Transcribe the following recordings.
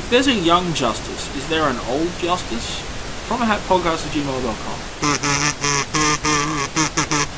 if there's a young Justice, is there an old Justice? FromAHatPodcast@gmail.com.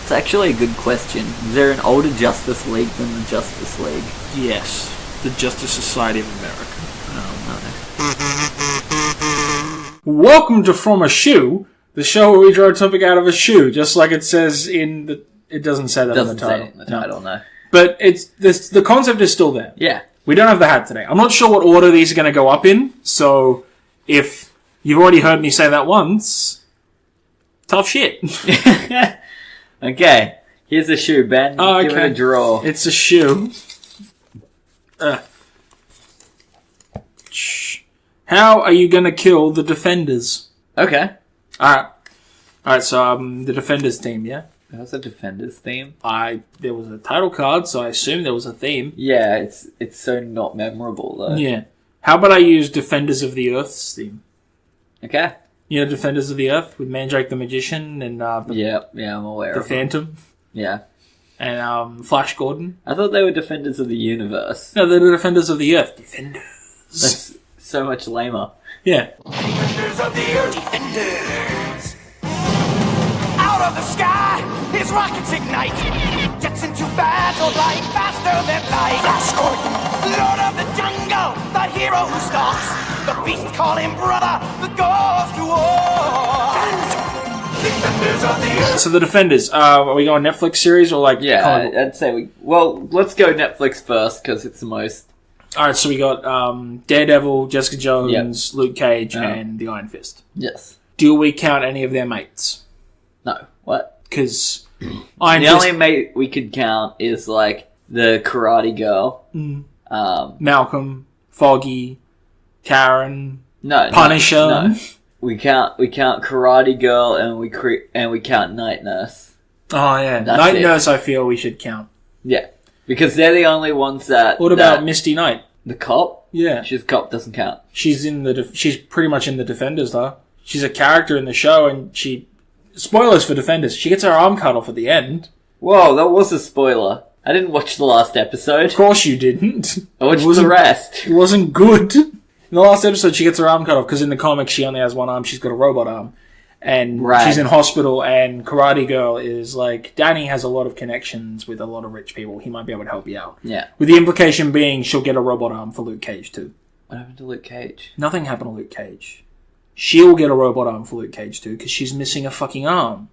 It's actually a good question. Is there an older Justice League than the Justice League? Yes. The Justice Society of America. Oh, no. Welcome to From a Shoe, the show where we draw a topic out of a shoe, just like it says in the... It doesn't say that in the title. Say it in the title, no. But it's the concept is still there. Yeah. We don't have the hat today. I'm not sure what order these are going to go up in, so if you've already heard me say that once, tough shit. Okay. Here's a shoe, Ben. Oh, Give it a draw. It's a shoe. How are you going to kill the Defenders? Okay. Alright, so the Defenders theme, yeah? That was a Defenders theme. There was a title card, so I assume there was a theme. Yeah, it's so not memorable, though. Yeah. How about I use Defenders of the Earth's theme? Okay. You know Defenders of the Earth with Mandrake the Magician and Yeah, I'm aware the of it. Phantom Yeah. and Flash Gordon. I thought they were Defenders of the Universe. No, they're the Defenders of the Earth. Defenders. That's so much lamer. Yeah. Defenders of the Earth. Defenders. Out of the sky, his rockets ignite. Jets into battle like faster than light. Flash Gordon. Lord of the jungle, the hero who stalks. The beast call him brother, the goes to war. Defenders of the Earth. So the Defenders, are we going Netflix series or like... Yeah, I'd say let's go Netflix first, because it's the most... Alright, so we got Daredevil, Jessica Jones, Luke Cage, and the Iron Fist. Yes. Do we count any of their mates? No. What? Because The only mate we could count is, like, the Karate Girl. Malcolm, Foggy, Karen, No. Punisher. No. We count Karate Girl and we count Night Nurse. Oh, yeah. That's Night it. Nurse, I feel we should count. Yeah. Because they're the only ones that... What about Misty Knight? The cop? Yeah. She's a cop, doesn't count. She's she's pretty much in the Defenders, though. She's a character in the show, and she... Spoilers for Defenders. She gets her arm cut off at the end. Whoa, that was a spoiler. I didn't watch the last episode. Of course you didn't. I watched the rest. It wasn't good. In the last episode, she gets her arm cut off, because in the comics, she only has one arm. She's got a robot arm. And she's in hospital, and Karate Girl is like, Danny has a lot of connections with a lot of rich people. He might be able to help you out. Yeah. With the implication being she'll get a robot arm for Luke Cage, too. What happened to Luke Cage? Nothing happened to Luke Cage. She'll get a robot arm for Luke Cage, too, because she's missing a fucking arm.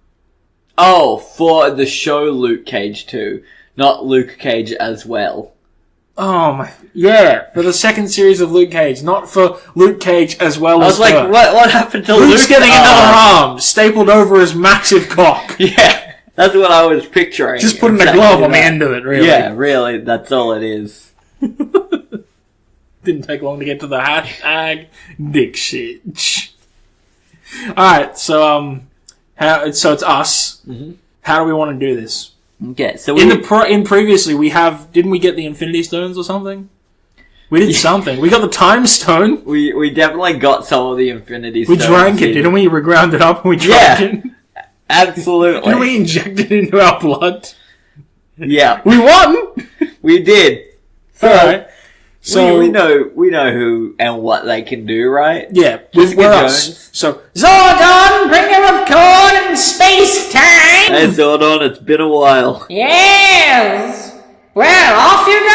Oh, for the show Luke Cage 2. Not Luke Cage as well. Oh my... Yeah, for the second series of Luke Cage, not for Luke Cage as well as I was like, her. what happened to Luke's Luke's getting another arm? arm, stapled over his massive cock. Yeah, that's what I was picturing. Just putting a Exactly glove on the that. end of it, really. Yeah, really, that's all it is. Didn't take long to get to the hashtag dick shit. Alright, so it's us. Mm-hmm. How do we want to do this? Okay, so in previously didn't we get the Infinity Stones or something? We did something. We got the Time Stone. we definitely got some of the Infinity We Stones. drank it, didn't we? We ground it up and we drank it. Absolutely. Didn't we inject it into our blood? Yeah, We won! we did. Alright. So we know who and what they can do, right? yeah, Jessica we're Jones. us. So Zordon, bringer of corn and space time! Hey Zordon, it's been a while. Yes! Well, off you go!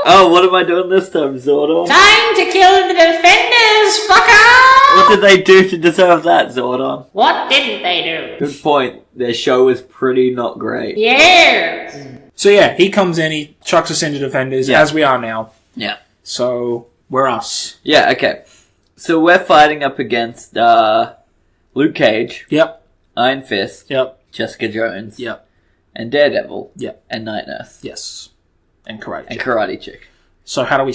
Oh, what am I doing this time, Zordon? Time to kill the Defenders, fucker! What did they do to deserve that, Zordon? What didn't they do? Good point. Their show was pretty not great. Yes! So yeah, he comes in, he chucks us into Defenders, Yeah. as we are now. Yeah. So, we're us. Yeah, okay. So we're fighting up against Luke Cage, Yep, Iron Fist, yep, Jessica Jones, yep, and Daredevil, yep, and Night Nurse, yes. And Karate and Chick. Karate Chick. So how do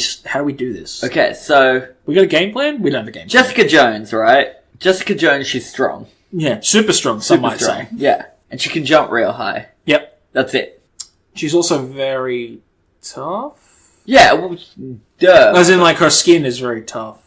we do this? Okay, so We got a game plan? We don't have a game plan. Jessica Jones, right? Jessica Jones, she's strong. Yeah, super strong, some Super might strong. say. Yeah. And she can jump real high. Yep. That's it. She's also very tough. Yeah, well, duh. As in, like, her skin is very tough.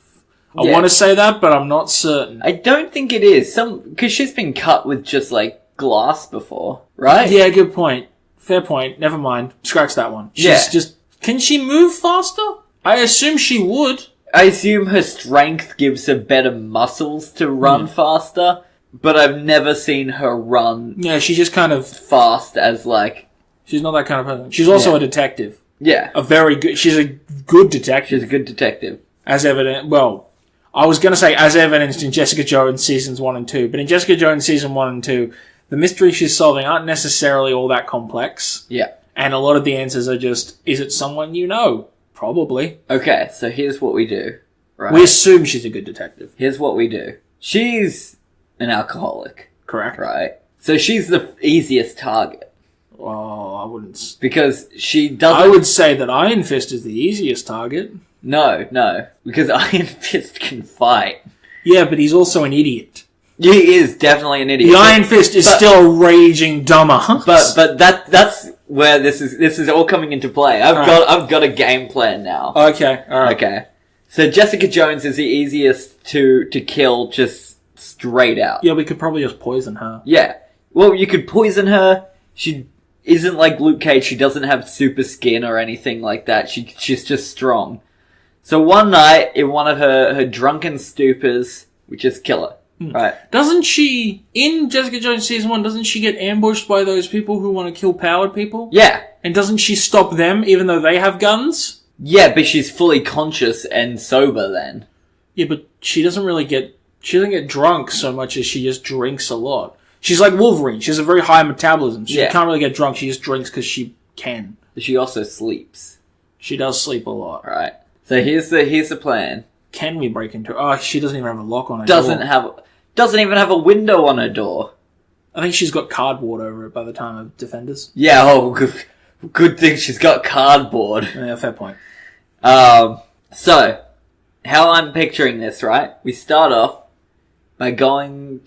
I Yeah. want to say that, but I'm not certain. I don't think it is. Because she's been cut with just, like, glass before, right? Yeah, good point. Fair point. Never mind. Scratch that one. She's Yeah. just... Can she move faster? I assume she would. I assume her strength gives her better muscles to run faster, but I've never seen her run Yeah, she's just kind of... fast as, like... She's not that kind of person. She's also a detective. Yeah. She's a good detective. She's a good detective. As evident... Well, I was going to say as evidenced in Jessica Jones Seasons 1 and 2, but in Jessica Jones Season 1 and 2, the mysteries she's solving aren't necessarily all that complex. Yeah. And a lot of the answers are just, is it someone you know? Probably. Okay, so here's what we do. Right. We assume she's a good detective. Here's what we do. She's an alcoholic. Correct. Right. So she's the easiest target. Well, I wouldn't... Because she doesn't... I would say that Iron Fist is the easiest target. No. Because Iron Fist can fight. Yeah, but he's also an idiot. He is definitely an idiot. The Iron Fist is still a raging dumbass. But that's where this is all coming into play. I've got a game plan now. Okay, alright. Okay. So Jessica Jones is the easiest to kill just straight out. Yeah, we could probably just poison her. Yeah. Well, you could poison her. She isn't like Luke Cage. She doesn't have super skin or anything like that. She's just strong. So one night, in one of her drunken stupors, we just kill her. Right. Doesn't she, in Jessica Jones Season 1, doesn't she get ambushed by those people who want to kill powered people? Yeah. And doesn't she stop them even though they have guns? Yeah, but she's fully conscious and sober then. Yeah, but she doesn't get drunk so much as she just drinks a lot. She's like Wolverine. She has a very high metabolism. She can't really get drunk. She just drinks because she can. But she also sleeps. She does sleep a lot. Right. So here's the plan. Can we break into her? Oh, she doesn't even have a lock on her door. Doesn't even have a window on her door. I think she's got cardboard over it by the time of Defenders. Yeah, good thing she's got cardboard. Yeah, fair point. So, how I'm picturing this, right? We start off by going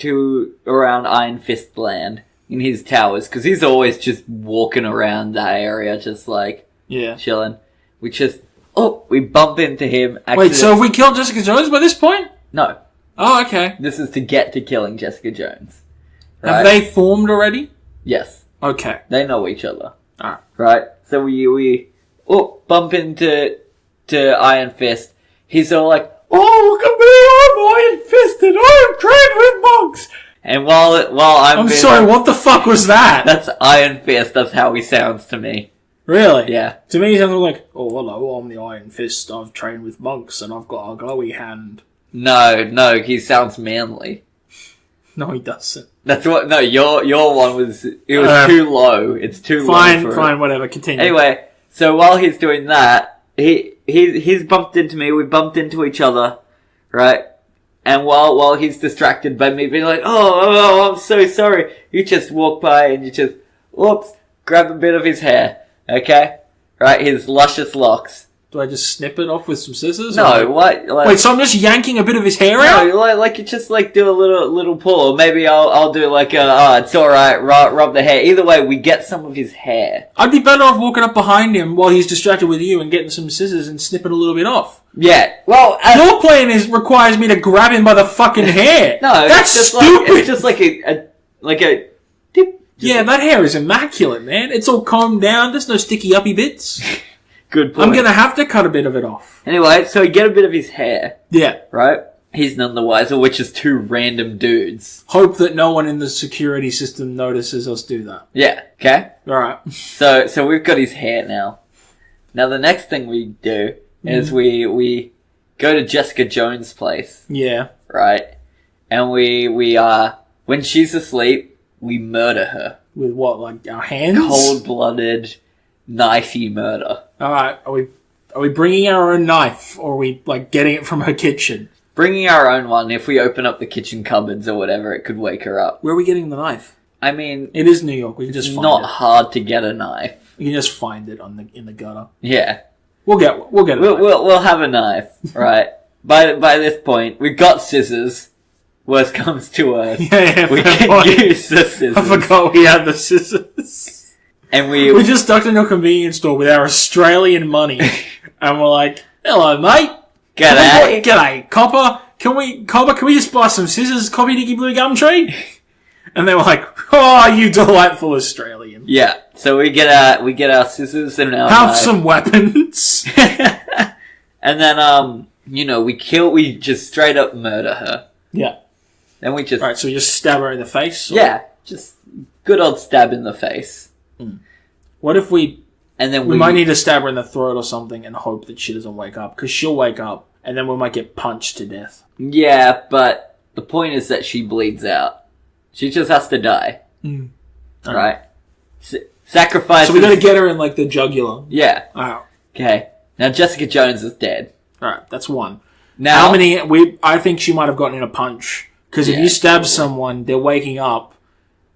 around Iron Fist land in his towers, because he's always just walking around that area, just like, chilling. We bump into him. Wait, so have we killed Jessica Jones by this point? No. Oh, okay. This is to get to killing Jessica Jones. Right? Have they formed already? Yes. Okay. They know each other. Alright. Right? So we bump into Iron Fist. He's all like, oh, look at me, I'm Iron Fist and I'm trained with monks! And while I'm sorry, what the fuck was that? That's Iron Fist, that's how he sounds to me. Really? Yeah. To me, he sounds like, oh, hello, I'm the Iron Fist, I've trained with monks and I've got a glowy hand. No, he sounds manly. No, he doesn't. That's what. No, your one was too low. It's too low. Fine, whatever. Continue. Anyway, so while he's doing that, he's bumped into me. We bumped into each other, right? And while he's distracted by me being like, oh, I'm so sorry. You just walk by and you just, grab a bit of his hair, okay? Right, his luscious locks. Do I just snip it off with some scissors? No, what? Wait, so I'm just yanking a bit of his hair out? No, like you just do a little pull, or maybe I'll do like it's alright, rub the hair. Either way, we get some of his hair. I'd be better off walking up behind him while he's distracted with you and getting some scissors and snipping a little bit off. Yeah, well, your plan requires me to grab him by the fucking hair. No, that's just stupid. It's just like a dip. Yeah, that hair is immaculate, man. It's all combed down. There's no sticky uppy bits. Good point. I'm gonna have to cut a bit of it off. Anyway, so we get a bit of his hair. Yeah. Right? He's none the wiser, which is two random dudes. Hope that no one in the security system notices us do that. Yeah, okay? Alright. So we've got his hair now. Now the next thing we do is we go to Jessica Jones' place. Yeah. Right? And we when she's asleep, we murder her. With what, like our hands? Cold-blooded, knifey murder. Alright, are we bringing our own knife, or are we, like, getting it from her kitchen? Bringing our own one. If we open up the kitchen cupboards or whatever, it could wake her up. Where are we getting the knife? I mean... It is New York, we can just it's find not it. hard to get a knife. You can just find it in the gutter. Yeah. We'll get it. We'll have a knife, right? By this point, we've got scissors. Worst comes to worst. Yeah, we can use the scissors. I forgot we had the scissors. And we just ducked into a convenience store with our Australian money, and we're like, "Hello, mate. G'day. G'day, copper. Can we just buy some scissors, Copy Dicky Blue Gumtree?" And they were like, "Oh, you delightful Australian." Yeah. So we get our scissors and our have knife. some weapons. And then we just straight up murder her. Yeah. Then we just... Alright, so we just stab her in the face? Or? Yeah, just good old stab in the face. What if we... And then we might need to stab her in the throat or something and hope that she doesn't wake up. Because she'll wake up, and then we might get punched to death. Yeah, but the point is that she bleeds out. She just has to die. Right? Sacrifice. So we gotta get her in, like, the jugular. Yeah. Alright. Okay. Now Jessica Jones is dead. Alright, that's one. Now... How many... I think she might have gotten in a punch. Because if you stab someone, they're waking up,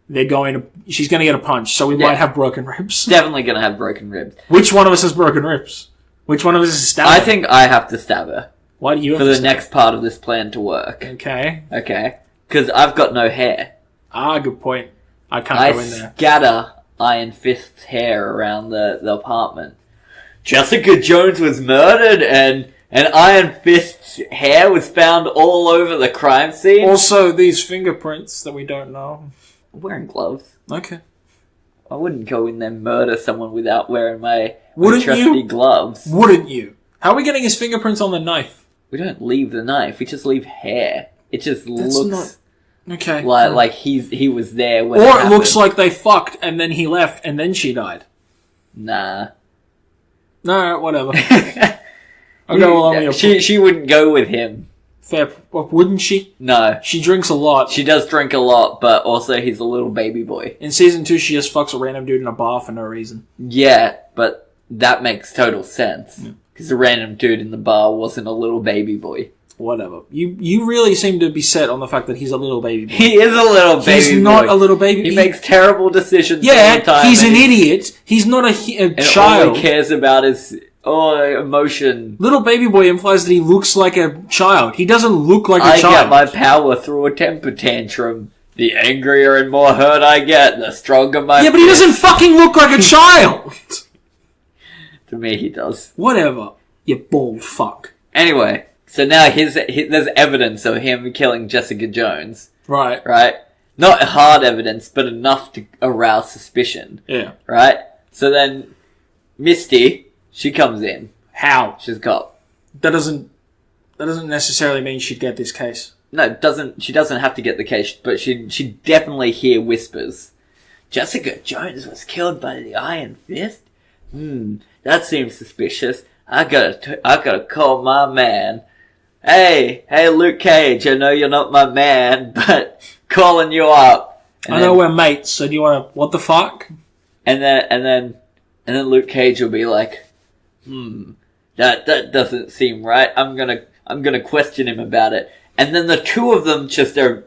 she's going to get a punch, so we might have broken ribs. Definitely going to have broken ribs. Which one of us has broken ribs? Which one of us is stabbing? I think I have to stab her. Why do you have for to the stab next part of this plan to work? Okay. Because I've got no hair. Good point. I can't go in there. I scatter Iron Fist's hair around the apartment. Jessica Jones was murdered and Iron Fist's hair was found all over the crime scene. Also, these fingerprints that we don't know. I'm wearing gloves. Okay. I wouldn't go in there and murder someone without wearing my trusty gloves. Wouldn't you? How are we getting his fingerprints on the knife? We don't leave the knife. We just leave hair. It just looks like he was there when Or it looks like they fucked and then he left and then she died. Nah. No, whatever. I'll go along with your... She wouldn't go with him. Fair. Wouldn't she? No. She drinks a lot. She does drink a lot, but also he's a little baby boy. In season 2, she just fucks a random dude in a bar for no reason. Yeah, but that makes total sense. Because the random dude in the bar wasn't a little baby boy. Whatever. You really seem to be set on the fact that he's a little baby boy. He is a little baby boy. He's not a little baby boy. He makes terrible decisions all the time. He's an idiot. He's not a child. All he cares about is... emotion. Little baby boy implies that he looks like a child. He doesn't look like a child. I get my power through a temper tantrum. The angrier and more hurt I get, the stronger my... Yeah, but he doesn't fucking look like a child! To me, he does. Whatever. You bald fuck. Anyway, so now there's evidence of him killing Jessica Jones. Right. Right? Not hard evidence, but enough to arouse suspicion. Yeah. Right? So then, Misty... she comes in. How? She's a cop. That doesn't necessarily mean she'd get this case. No, it doesn't. She doesn't have to get the case, but she definitely hear whispers. Jessica Jones was killed by the Iron Fist? That seems suspicious. I gotta call my man. Hey, Luke Cage, I know you're not my man, but calling you up. I know we're mates, so do you wanna, what the fuck? And then Luke Cage will be like, that doesn't seem right. I'm gonna question him about it. And then the two of them just are,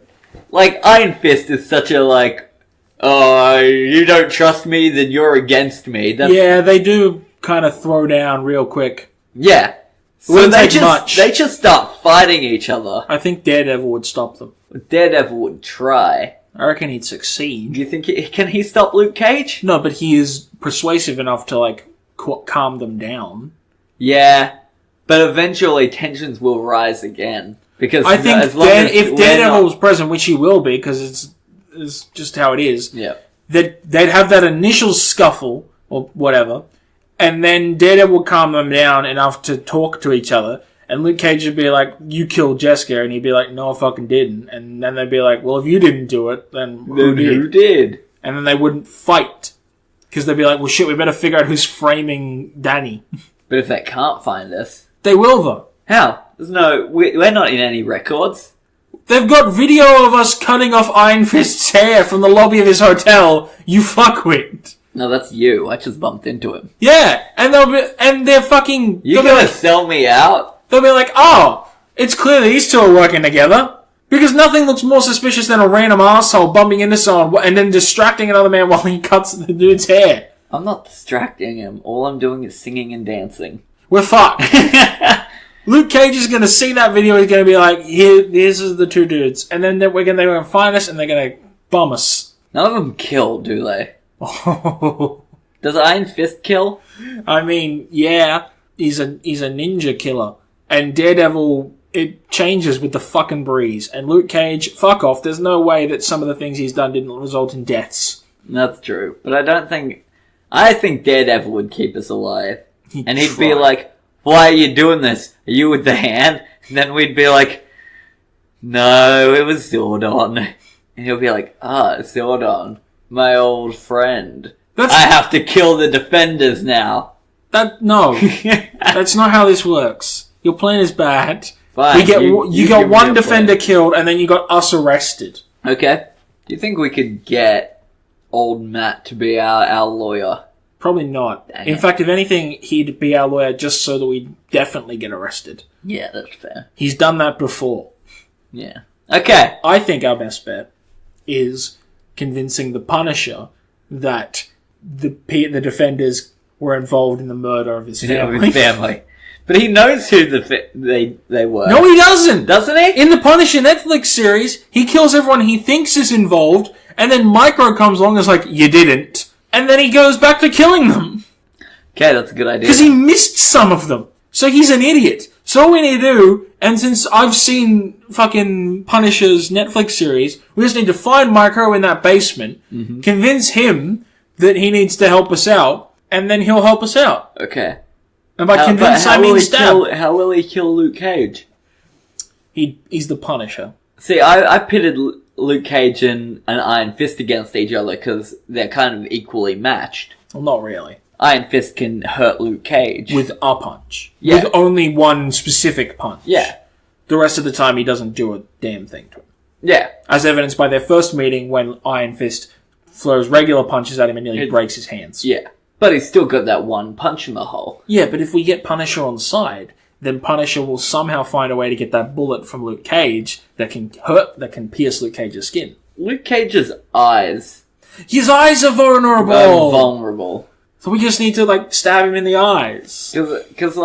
like, Iron Fist is such a, like, oh, you don't trust me, then you're against me. Yeah, they do kind of throw down real quick. Yeah. So they just start fighting each other. I think Daredevil would stop them. Daredevil would try. I reckon he'd succeed. Do you think can he stop Luke Cage? No, but he is persuasive enough to, like, calm them down. Yeah, but eventually tensions will rise again. Because I think if Daredevil was present, which he will be, because it's just how it is, they'd have that initial scuffle, or whatever, and then Daredevil would calm them down enough to talk to each other, and Luke Cage would be like, you killed Jessica, and he'd be like, no, I fucking didn't. And then they'd be like, well, if you didn't do it, then who did? And then they wouldn't fight. Because they'd be like, well, shit, we better figure out who's framing Danny. But if they can't find us... They will, though. How? We're not in any records. They've got video of us cutting off Iron Fist's hair from the lobby of his hotel, you fuckwit. No, that's you. I just bumped into him. Yeah, and they're fucking... You're gonna sell me out? They'll be like, oh, it's clear these two are working together. Because nothing looks more suspicious than a random asshole bumping into someone and then distracting another man while he cuts the dude's hair. I'm not distracting him. All I'm doing is singing and dancing. We're fucked. Luke Cage is going to see that video. He's going to be like, here's the two dudes. And then they're going to find us and they're going to bum us. None of them kill, do they? Does Iron Fist kill? I mean, yeah. He's a ninja killer. And Daredevil... it changes with the fucking breeze. And Luke Cage, fuck off. There's no way that some of the things he's done didn't result in deaths. That's true. But I think Daredevil would keep us alive. And he'd be like, why are you doing this? Are you with the hand? And then we'd be like, no, it was Zordon. And he'll be like, Zordon, my old friend. I have to kill the defenders now. No. That's not how this works. Your plan is bad. Fine, you got one defender killed, and then you got us arrested. Okay. Do you think we could get old Matt to be our lawyer? Probably not. In fact, if anything, he'd be our lawyer just so that we definitely get arrested. Yeah, that's fair. He's done that before. Yeah. Okay. I think our best bet is convincing the Punisher that the defenders were involved in the murder of his family. But he knows who they were. No, he doesn't. Doesn't he? In the Punisher Netflix series, he kills everyone he thinks is involved, and then Micro comes along and is like, you didn't. And then he goes back to killing them. Okay, that's a good idea. Because he missed some of them. So he's an idiot. So all we need to do, and since I've seen fucking Punisher's Netflix series, we just need to find Micro in that basement, convince him that he needs to help us out, and then he'll help us out. Okay. And by convince, I mean stab. How will he kill Luke Cage? He's the Punisher. See, I pitted Luke Cage and Iron Fist against each other because they're kind of equally matched. Well, not really. Iron Fist can hurt Luke Cage. With a punch. Yeah. With only one specific punch. Yeah. The rest of the time he doesn't do a damn thing to him. Yeah. As evidenced by their first meeting when Iron Fist throws regular punches at him and nearly breaks his hands. Yeah. But he's still got that one punch in the hole. Yeah, but if we get Punisher on side, then Punisher will somehow find a way to get that bullet from Luke Cage that can pierce Luke Cage's skin. Luke Cage's eyes. His eyes are vulnerable. So we just need to, stab him in the eyes. Because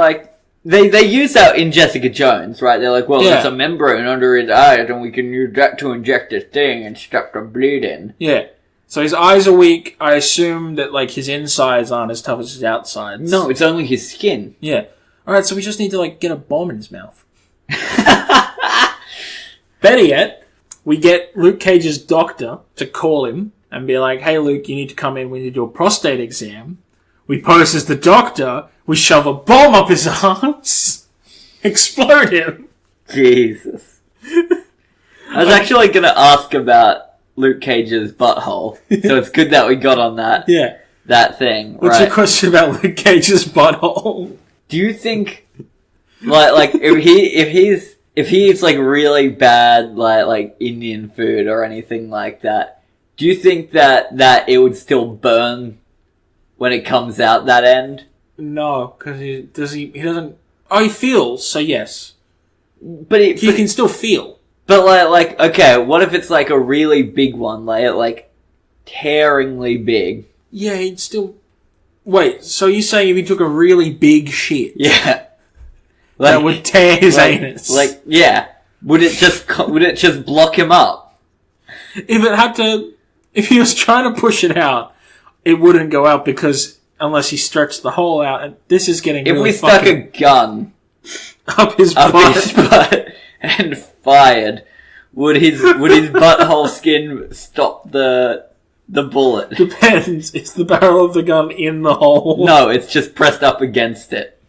they use that in Jessica Jones, right? They're like, well, there's a membrane under his eyes, and we can use that to inject this thing and stop the bleeding. Yeah. So his eyes are weak. I assume that, his insides aren't as tough as his outsides. No, it's only his skin. Yeah. Alright, so we just need to, get a bomb in his mouth. Better yet, we get Luke Cage's doctor to call him and be like, hey, Luke, you need to come in. We need to do a prostate exam. We pose as the doctor. We shove a bomb up his arse. Explode him. Jesus. I was actually going to ask about Luke Cage's butthole. So it's good that we got on that. Yeah. That thing. What's your question about Luke Cage's butthole? Do you think, if he's really bad, like Indian food or anything like that, do you think that it would still burn when it comes out that end? No, because he doesn't. Oh, he feels. So yes, but he can still feel. But okay, what if it's a really big one, like tearingly big? Yeah, he'd still. Wait, so you're saying if he took a really big shit? Yeah. That would tear his anus? Yeah. Would it just block him up? If he was trying to push it out, it wouldn't go out because unless he stretched the hole out, and this is getting really If we stuck a gun up his butt and fired, would his butthole skin stop the bullet? Depends. Is the barrel of the gun in the hole? No, it's just pressed up against it.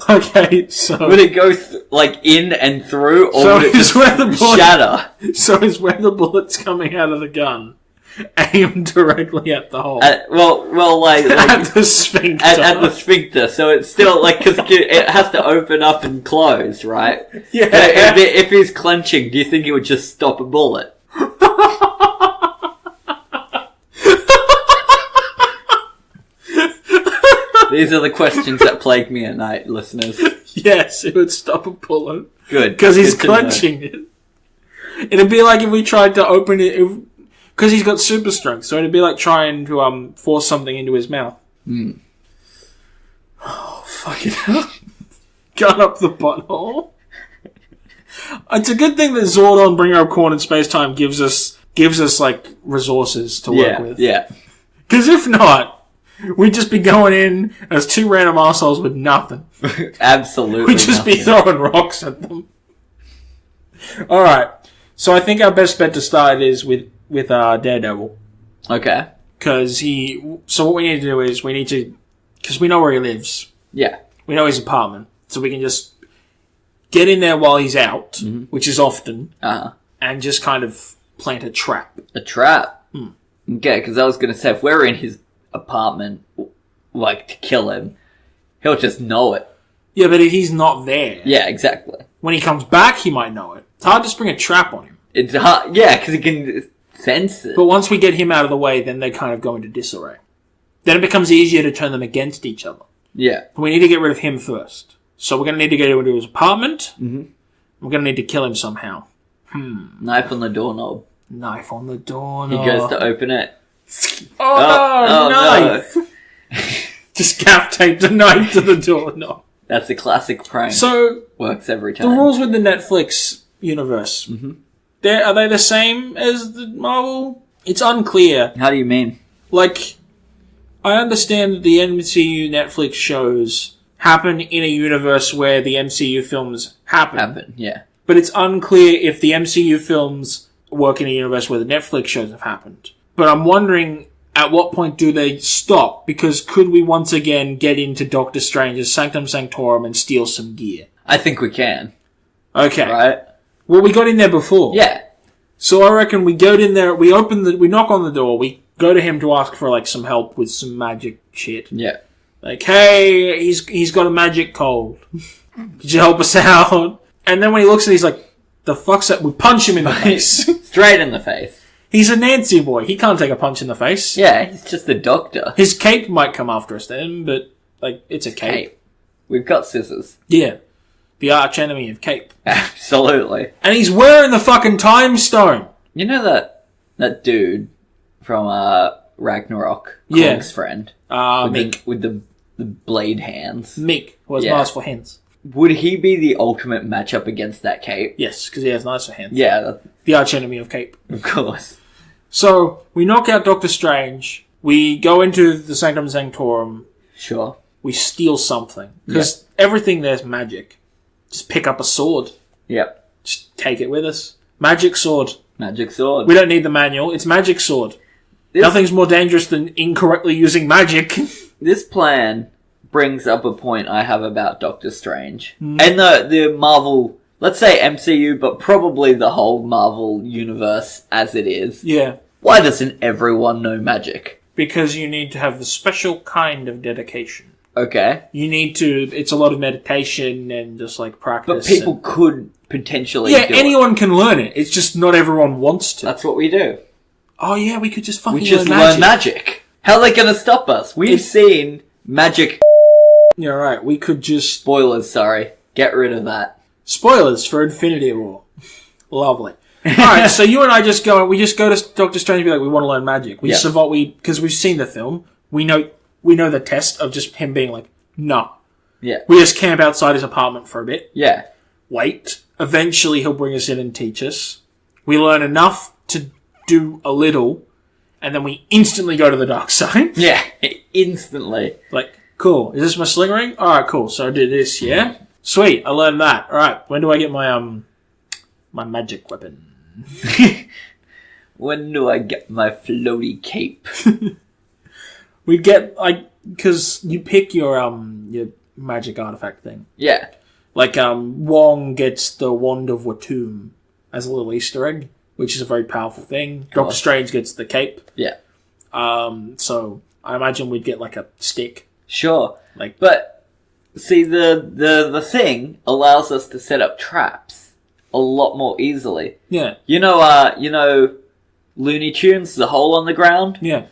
Okay, so... Would it go, in and through, or would it just shatter? So is where the bullet's coming out of the gun aimed directly at the hole? At the sphincter. At the sphincter, so it's still, because it has to open up and close, right? Yeah. If he's clenching, do you think it would just stop a bullet? These are the questions that plague me at night, listeners. Yes, it would stop a bullet. Good. Because he's clenching it. It'd be like if we tried to open it... Because he's got super strength, so it'd be like trying to force something into his mouth. Oh, fucking hell. Gun up the butthole. It's a good thing that Zordon, Bringer of Corn and Space Time gives us resources to work with. Yeah. Because if not... we'd just be going in as two random assholes with nothing. Absolutely. We'd just be throwing rocks at them. Alright. So I think our best bet to start is with Daredevil. Okay. So what we need to do is because we know where he lives. Yeah. We know his apartment. So we can just get in there while he's out, which is often, and just kind of plant a trap. A trap? Okay, because I was going to say, if we're in his apartment, like, to kill him, he'll just know it. Yeah, but if he's not there... Yeah, exactly. When he comes back, he might know it. It's hard to spring a trap on him. It's hard, yeah, because he can sense it. But once we get him out of the way, then they kind of go into disarray. Then it becomes easier to turn them against each other. Yeah. We need to get rid of him first. So we're going to need to get into his apartment. Mm-hmm. We're going to need to kill him somehow. Knife on the doorknob. Knife on the doorknob. He goes to open it. Oh, no, knife! No. Just gaff taped a knife to the doorknob. That's a classic prank. So, works every time. The rules with the Netflix universe, are they the same as the Marvel? It's unclear. How do you mean? Like, I understand that the MCU Netflix shows happen in a universe where the MCU films happen. Yeah. But it's unclear if the MCU films work in a universe where the Netflix shows have happened. But I'm wondering, at what point do they stop? Because could we once again get into Doctor Strange's Sanctum Sanctorum and steal some gear? I think we can. Okay. Right? Well, we got in there before. Yeah. So I reckon we go in there, we knock on the door, we go to him to ask for, like, some help with some magic shit. Yeah. Like, hey, he's got a magic cold. Could you help us out? And then when he looks at it, he's like, the fuck's that? We punch him in the face. Straight in the face. He's a Nancy boy. He can't take a punch in the face. Yeah, he's just a doctor. His cape might come after us then, but, like, it's a cape. We've got scissors. Yeah. The arch enemy of cape. Absolutely. And he's wearing the fucking time stone. You know that dude from Ragnarok? Yeah. Kong's friend? Mick. With the blade hands. Mick, who has masterful hands. Would he be the ultimate matchup against that cape? Yes, because he has nicer hands. Yeah. The arch enemy of cape. Of course. So, we knock out Doctor Strange. We go into the Sanctum Sanctorum. Sure. We steal something. Because everything there's magic. Just pick up a sword. Yep. Just take it with us. Magic sword. Magic sword. We don't need the manual. It's magic sword. Nothing's more dangerous than incorrectly using magic. This plan brings up a point I have about Doctor Strange. And the Marvel, let's say MCU, but probably the whole Marvel universe as it is. Yeah. Why doesn't everyone know magic? Because you need to have the special kind of dedication. Okay. You need to, it's a lot of meditation and just like practice. But people could potentially do anyone can learn it. It's just not everyone wants to. That's what we do. Oh yeah, we could just fucking learn magic. How are they going to stop us? We've seen magic. Yeah, right. We could just... Spoilers, sorry. Get rid of that. Spoilers for Infinity War. Lovely. Alright, so you and I just go to Doctor Strange and be like, we want to learn magic. Because we've seen the film. We know the test of just him being like, no. Yeah. We just camp outside his apartment for a bit. Yeah. Wait. Eventually he'll bring us in and teach us. We learn enough to do a little, and then we instantly go to the dark side. Yeah, instantly. Like, cool. Is this my sling ring? Alright, cool. So I did this, yeah? Sweet, I learned that. Alright, when do I get my magic weapon? When do I get my floaty cape? We get, because you pick your magic artifact thing. Yeah. Like, Wong gets the Wand of Watum as a little Easter egg, which is a very powerful thing. Doctor Strange gets the cape. Yeah. So I imagine we'd get like a stick. Sure. But see, the thing allows us to set up traps a lot more easily. Yeah. You know Looney Tunes, the hole on the ground? Yeah.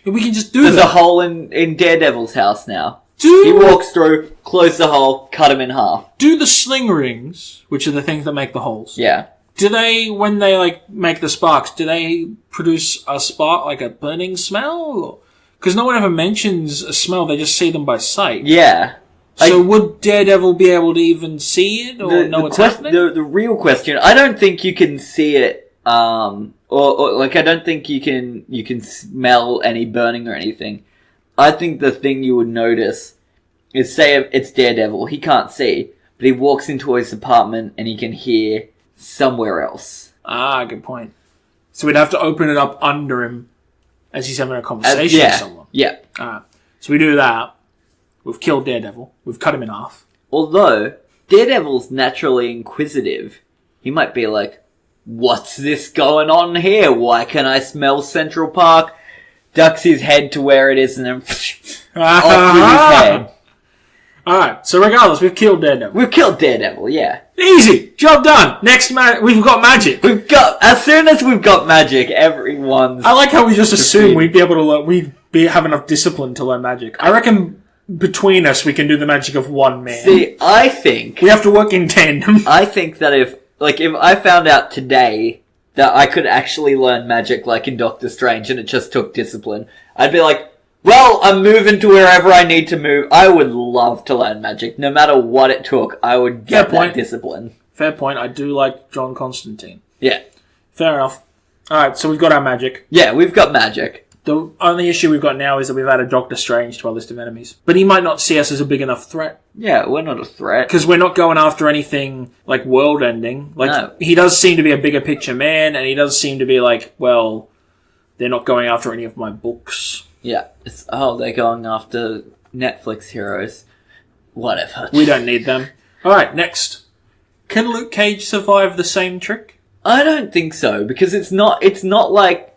We can just do There's a hole in Daredevil's house now. He walks through, close the hole, cut him in half. Do the sling rings, which are the things that make the holes. Yeah. Do they, when they make the sparks, do they produce a spark, like a burning smell? Because no one ever mentions a smell, they just see them by sight. Yeah. So would Daredevil be able to even see it or know what's happening? The real question, I don't think you can see it, or I don't think you can smell any burning or anything. I think the thing you would notice is, say it's Daredevil, he can't see, but he walks into his apartment and he can hear somewhere else. Ah, good point. So we'd have to open it up under him as he's having a conversation with someone. Yeah. So we do that. We've killed Daredevil. We've cut him in half. Although, Daredevil's naturally inquisitive. He might be like, what's this going on here? Why can I smell Central Park? Ducks his head to where it is and then off with his head. Alright, so regardless, we've killed Daredevil. We've killed Daredevil, yeah. Easy! Job done! Next we've got magic. As soon as we've got magic, everyone's... I like how we just assume we'd be able to learn, have enough discipline to learn magic. I reckon between us we can do the magic of one man. See, I think... We have to work in tandem. I think that if I found out today that I could actually learn magic like in Doctor Strange and it just took discipline, I'd be like, well, I'm moving to wherever I need to move. I would love to learn magic. No matter what it took, I would get that discipline. Fair point. I do like John Constantine. Yeah. Fair enough. Alright, so we've got our magic. Yeah, we've got magic. The only issue we've got now is that we've added Doctor Strange to our list of enemies. But he might not see us as a big enough threat. Yeah, we're not a threat. Because we're not going after anything, like, world-ending. Like, no. He does seem to be a bigger picture man, and he does seem to be like, well, they're not going after any of my books. Yeah. They're going after Netflix heroes. Whatever. We don't need them. Alright, next. Can Luke Cage survive the same trick? I don't think so, because it's not like...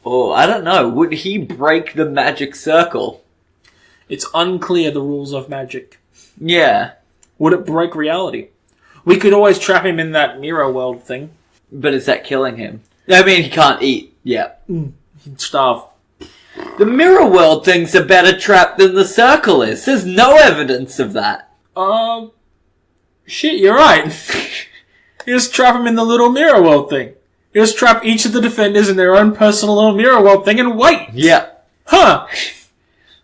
Oh, I don't know. Would he break the magic circle? It's unclear the rules of magic. Yeah. Would it break reality? We could always trap him in that mirror world thing. But is that killing him? I mean, he can't eat. Yeah. He'd starve. The mirror world thing's a better trap than the circle is. There's no evidence of that. Shit, you're right. You just trap him in the little mirror world thing. You just trap each of the defenders in their own personal little mirror world thing and wait. Yeah. Huh.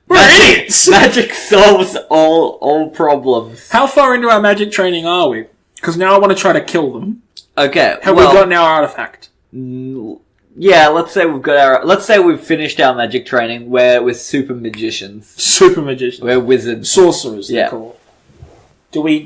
We're idiots. Magic solves all problems. How far into our magic training are we? Because now I want to try to kill them. Okay. Have we got our artifact? Yeah, let's say we've finished our magic training where we're super magicians. Super magicians. We're wizards. Sorcerers, they're called.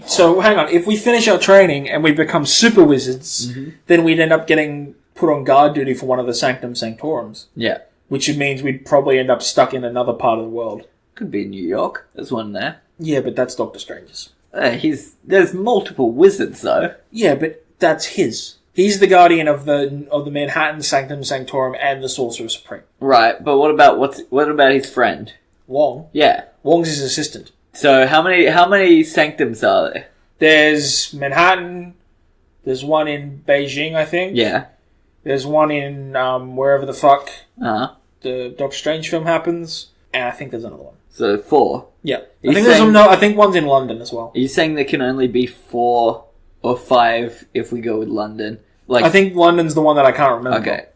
So, hang on, if we finish our training and we become super wizards, then we'd end up getting put on guard duty for one of the Sanctum Sanctorums. Yeah. Which means we'd probably end up stuck in another part of the world. Could be New York. There's one there. Yeah, but that's Doctor Strange's. There's multiple wizards, though. Yeah, but that's his. He's the guardian of the Manhattan Sanctum Sanctorum and the Sorcerer Supreme. Right, but what about his friend? Wong? Yeah. Wong's his assistant. So how many sanctums are there? There's Manhattan. There's one in Beijing, I think. Yeah. There's one in wherever the fuck the Doctor Strange film happens, and I think there's another one. So 4. Yeah. I think one's in London as well. Are you saying there can only be 4 or 5 if we go with London? Like, I think London's the one that I can't remember. Okay.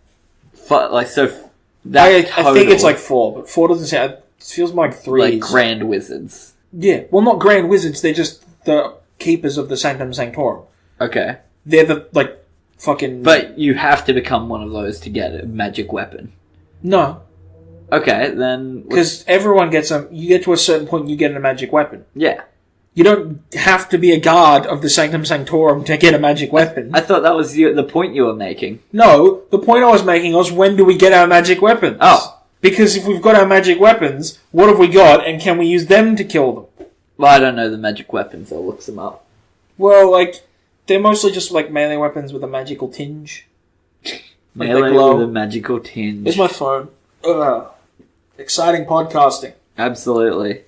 I think it's like 4, but 4 doesn't sound. It feels more like 3. Like grand wizards. Yeah. Well, not grand wizards. They're just the keepers of the Sanctum Sanctorum. Okay. They're the fucking. But you have to become one of those to get a magic weapon. No. Okay, then... Because everyone gets them. You get to a certain point, you get a magic weapon. Yeah. You don't have to be a guard of the Sanctum Sanctorum to get a magic weapon. I thought that was the point you were making. No, the point I was making was when do we get our magic weapons? Oh. Because if we've got our magic weapons, what have we got, and can we use them to kill them? Well, I don't know the magic weapons. I'll look them up. Well, they're mostly just melee weapons with a magical tinge. Melee with a magical tinge. Here's my phone. Ugh. Exciting podcasting. Absolutely.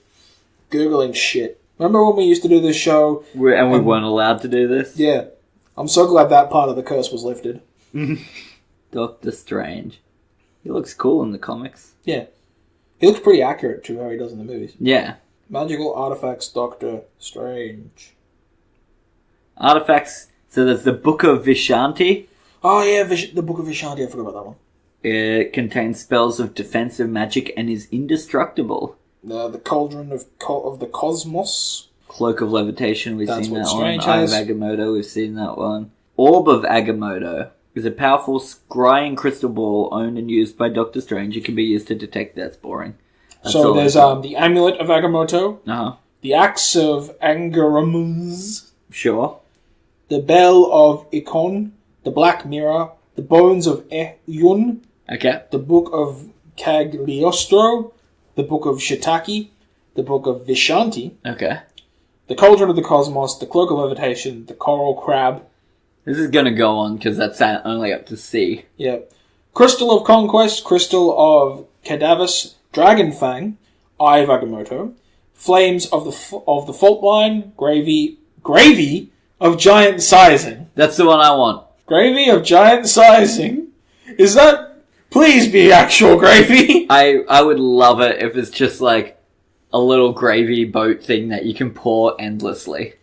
Googling shit. Remember when we used to do this show? We weren't allowed to do this? Yeah. I'm so glad that part of the curse was lifted. Doctor Strange. He looks cool in the comics. Yeah. He looks pretty accurate to how he does in the movies. Yeah. Magical artifacts, Doctor Strange. Artifacts. So there's the Book of Vishanti. Oh yeah, the Book of Vishanti. I forgot about that one. It contains spells of defensive magic and is indestructible. The Cauldron of the Cosmos. Cloak of Levitation, we've seen that one. Has. Eye of Agamotto, we've seen that one. Orb of Agamotto is a powerful scrying crystal ball owned and used by Doctor Strange. It can be used to detect death. Boring. So there's the Amulet of Agamotto. Uh-huh. The Axe of Angaramuz. Sure. The Bell of Ikon. The Black Mirror. The Bones of Yun. Okay. The Book of Cagliostro. The Book of Shiitake. The Book of Vishanti. Okay. the Cauldron of the Cosmos, the Cloak of Levitation, the Coral Crab. This is gonna go on, because that's only up to C. Yep. Crystal of Conquest, Crystal of Cadavus, Dragon Fang, Eye of Agamotto, Flames of the Fault Line, Gravy of Giant Sizing. That's the one I want. Gravy of Giant Sizing? Is that... Please be actual gravy! I would love it if it's just like a little gravy boat thing that you can pour endlessly.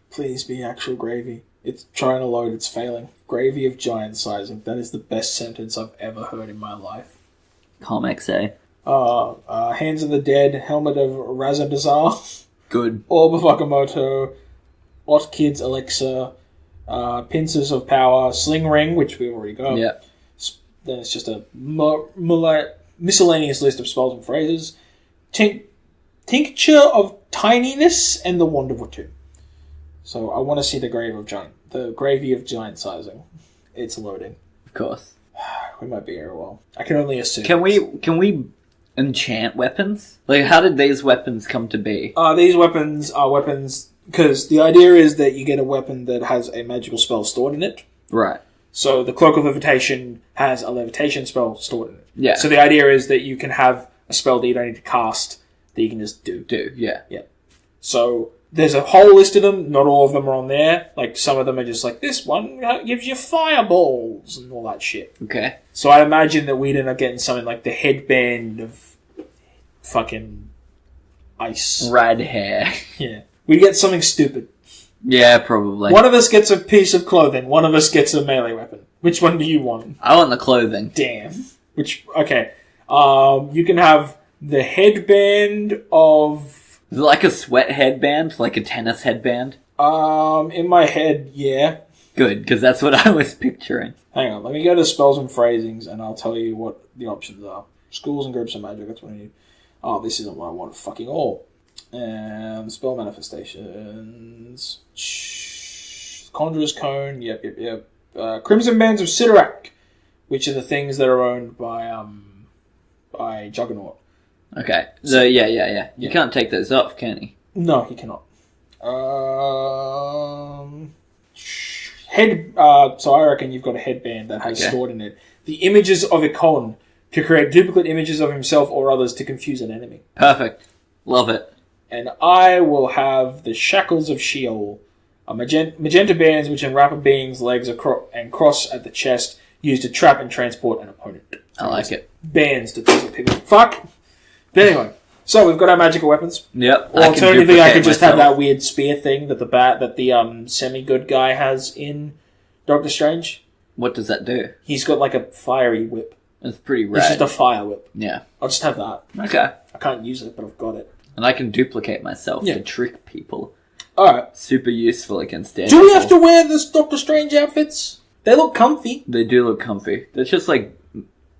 Please be actual gravy. It's trying to load, it's failing. Gravy of Giant Sizing. That is the best sentence I've ever heard in my life. Comics, eh? Hands of the Dead, Helmet of Razadazar, Good. Orb of Agamotto, Ot Kids Elixir, Pincers of Power, Sling Ring, which we've already got. Yeah. Then it's just a miscellaneous list of spells and phrases. Tincture of Tininess and the Wand of Watu. So I want to see the Gravy of Giant Sizing. It's loading. Of course. We might be here a while. I can only assume. Can we enchant weapons? Like, how did these weapons come to be? These weapons are weapons because the idea is that you get a weapon that has a magical spell stored in it. Right. So the Cloak of Levitation has a levitation spell stored in it. Yeah. So the idea is that you can have a spell that you don't need to cast that you can just do. Yeah. Yeah. So there's a whole list of them. Not all of them are on there. Like, some of them are just like, this one gives you fireballs and all that shit. Okay. So I imagine that we'd end up getting something like the headband of fucking ice. Rad hair. Yeah. We'd get something stupid. Yeah, probably. One of us gets a piece of clothing. One of us gets a melee weapon. Which one do you want? I want the clothing. Damn. Okay. You can have the headband of... Is it like a sweat headband? Like a tennis headband? In my head, yeah. Good, because that's what I was picturing. Hang on, let me go to spells and phrasings and I'll tell you what the options are. Schools and groups of magic, that's what I need. Oh, this isn't what I want fucking all. Spell manifestations. Conjurer's Cone, yep. Crimson Bands of Sidorak, which are the things that are owned by Juggernaut. Okay, so yeah. You can't take those off, can you? No, he cannot. So I reckon you've got a headband that has stored in it the images of Ikon to create duplicate images of himself or others to confuse an enemy. Perfect. Love it. And I will have the Shackles of Sheol, magenta bands which enwrap a being's legs and cross at the chest, used to trap and transport an opponent. I like it. Bands to take people. Fuck! But anyway, so we've got our magical weapons. Yep. Or alternatively, I could just have that weird spear thing that the semi-good guy has in Doctor Strange. What does that do? He's got like a fiery whip. It's pretty rad. It's just a fire whip. Yeah. I'll just have that. Okay. I can't use it, but I've got it. And I can duplicate myself to trick people. Alright. Super useful against Daredevil. Do we have to wear this Doctor Strange outfits? They look comfy. They do look comfy. They're just like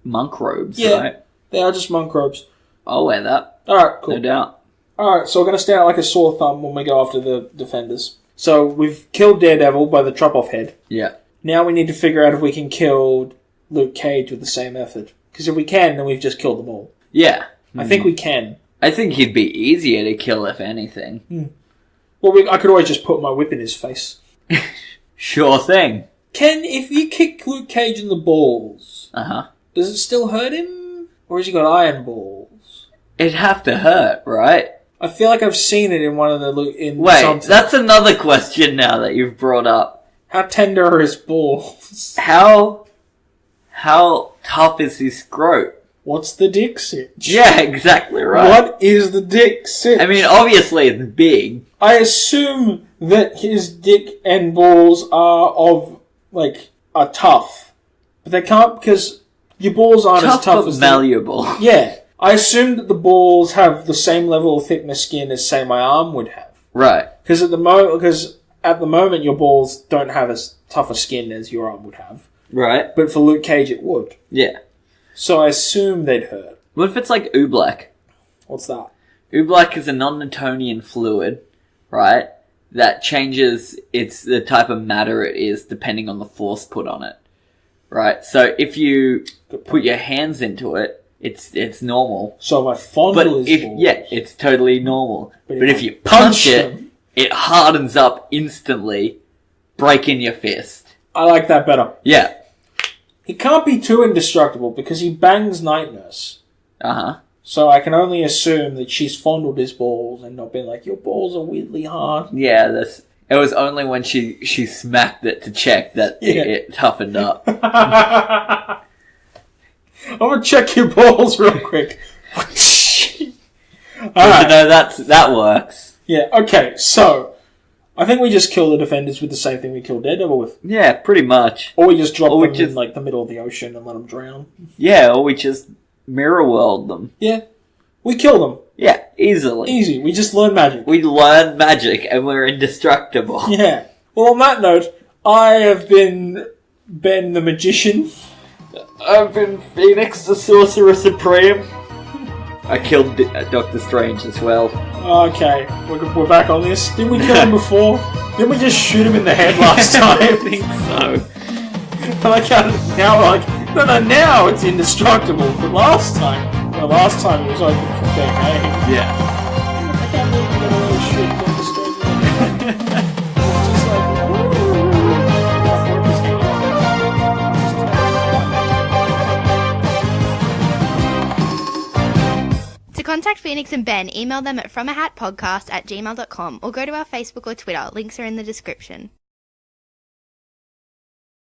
monk robes, right? They are just monk robes. I'll wear that. Alright, cool. No doubt. Alright, so we're going to stand out like a sore thumb when we go after the defenders. So we've killed Daredevil by the chop-off head. Yeah. Now we need to figure out if we can kill Luke Cage with the same method. Because if we can, then we've just killed them all. Yeah. I think we can. I think he'd be easier to kill, if anything. Well, I could always just put my whip in his face. Sure thing. If you kick Luke Cage in the balls, does it still hurt him? Or has he got iron balls? It'd have to hurt, right? I feel like I've seen it in one of the... Wait, something. That's another question now that you've brought up. How tender are his balls? How tough is his scrot? What's the dick sitch? Yeah, exactly right. What is the dick sitch? I mean, obviously it's big. I assume that his dick and balls are tough. But they can't, because your balls aren't as tough as... malleable. Yeah. I assume that the balls have the same level of thickness skin as, say, my arm would have. Right. Because at the moment your balls don't have as tough a skin as your arm would have. Right. But for Luke Cage it would. Yeah. So I assume they'd hurt. What if it's like Oobleck? What's that? Oobleck is a non-Newtonian fluid, right? That changes the type of matter it is depending on the force put on it. Right? So if you put your hands into it, it's normal. So my fondle is balls. Yeah, it's totally normal. But if you punch it, it hardens up instantly, breaking your fist. I like that better. Yeah. He can't be too indestructible because he bangs Night Nurse. Uh-huh. So I can only assume that she's fondled his balls and not been like, your balls are weirdly hard. Yeah, it was only when she smacked it to check that it toughened up. I'm gonna check your balls real quick. Good to know that works. Yeah, okay, so I think we just kill the defenders with the same thing we killed Daredevil with. Yeah, pretty much. Or we just drop them in like the middle of the ocean and let them drown. Yeah, or we just mirror world them. Yeah. We kill them. Yeah, easily. Easy. We just learn magic. We learn magic and we're indestructible. Yeah. Well, on that note, I have been Ben the Magician. I've been Phoenix the Sorcerer Supreme. I killed Doctor Strange as well. Okay, we're back on this. Didn't we kill him before? Didn't we just shoot him in the head last time? I think so. I like how now we're like, no, now it's indestructible. But last time it was open for fair game. Yeah. I can't believe we're gonna really shoot Doctor Strange. It's just like, To contact Phoenix and Ben, email them at fromahatpodcast@gmail.com or go to our Facebook or Twitter. Links are in the description.